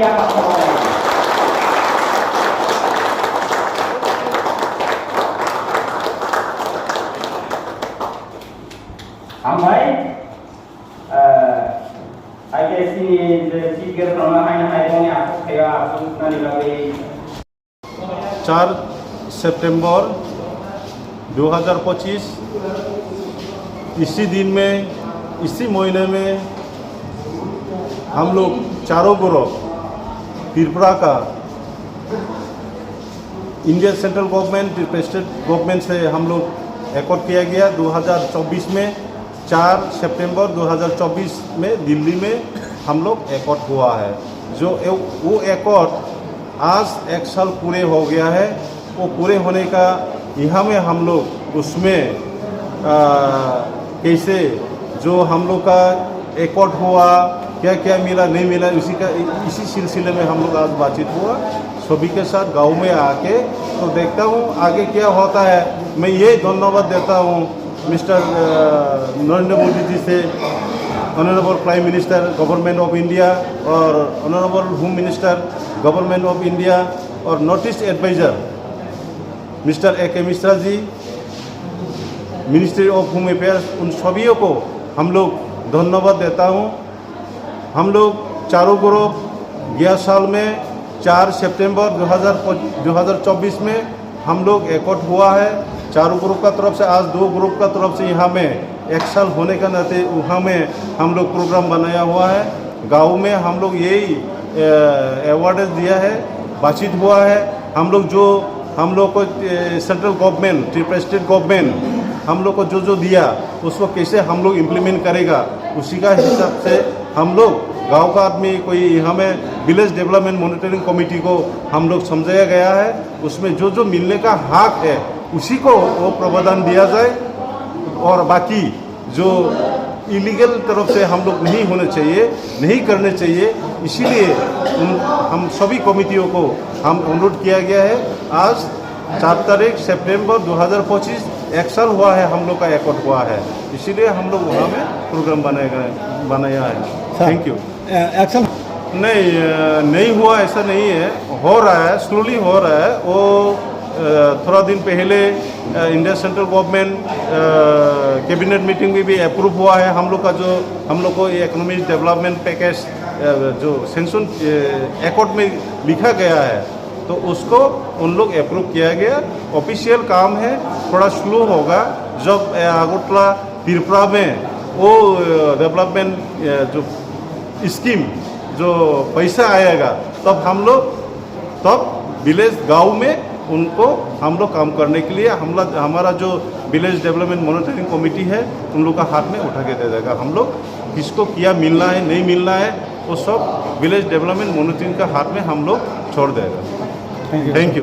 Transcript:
apa semuanya. Amai, IKC Chief Nama Hai Doni aku kaya aku nani lagi 4 सितंबर 2025 इसी दिन में इसी महीने में हम लोग चारों ग्रुप त्रिपुरा का Indian central government state government से हम लोग एकॉर्ड किया गया 2024 में 4 सितंबर 2024 में दिल्ली में हम लोग एकॉर्ड हुआ है। जो वो एकॉर्ड आज 1 साल पूरे हो गया है। वो पूरे होने का यहाँ में हम लोग उसमें कैसे जो हम लोग का एकॉर्ड हुआ, क्या क्या मिला नहीं मिला, इसी सिलसिले में हम लोग आज बातचीत हुआ सभी के साथ गांव में आके। तो देखता हूँ आगे क्या होता है। मैं ये धन्यवाद देता हूँ मिस्टर नरेंद्र मोदी जी से, honourable prime minister government of India और honourable home minister government of India और north east adviser mister A K Mishra ji, ministry of home affairs, उन सभी को हम लोग धन्यवाद देता हूँ। हम लोग चारों ग्रुप 11 साल में 4 सितंबर 2024 में हम लोग एकॉर्ड हुआ है। चारों ग्रुप का तरफ से, आज 2 ग्रुप का तरफ से यहाँ में 1 साल होने का नाते वहाँ में हम लोग प्रोग्राम बनाया हुआ है। गांव में हम लोग यही अवार्ड दिया है, बातचीत हुआ है। हम लोग को central government, Tripura state government हम लोग को जो दिया उसको कैसे हम लोग इम्प्लीमेंट करेगा, उसी का हिसाब से हम लोग गांव का आदमी कोई यहाँ में विलेज डेवलपमेंट मॉनिटरिंग कमेटी को हम लोग समझाया गया है। उसमें जो मिलने का हक है उसी को वो प्रावधान दिया जाए और बाकी जो इलीगल तरफ से हम लोग नहीं होने चाहिए, नहीं करने चाहिए। इसीलिए हम सभी कमिटियों को हम अनुरोध किया गया है। आज 4 सितंबर 2025 1 साल हुआ है हम लोग का एकॉर्ड हुआ है, इसीलिए हम लोग वहाँ में प्रोग्राम बनाया है। Thank you. एक्शन नहीं हुआ ऐसा नहीं है, हो रहा है, स्लोली हो रहा है। वो थोड़ा दिन पहले India central government cabinet meeting में भी अप्रूव हुआ है। हम लोग को इकोनॉमिक डेवलपमेंट पैकेज जो सेंक्शन एकॉर्ड में लिखा गया है तो उसको उन लोग अप्रूव किया गया। ऑफिशियल काम है, थोड़ा स्लो होगा। जब अगरतला त्रिपुरा में वो डेवलपमेंट जो स्कीम जो पैसा आएगा तब विलेज गांव में उनको हम लोग काम करने के लिए हमारा जो विलेज डेवलपमेंट मॉनिटरिंग कमेटी है उन लोग का हाथ में उठा के दे देगा। हम लोग किसको क्या मिलना है नहीं मिलना है वो सब विलेज डेवलपमेंट मॉनिटरिंग का हाथ में हम लोग छोड़ देगा। Thank you.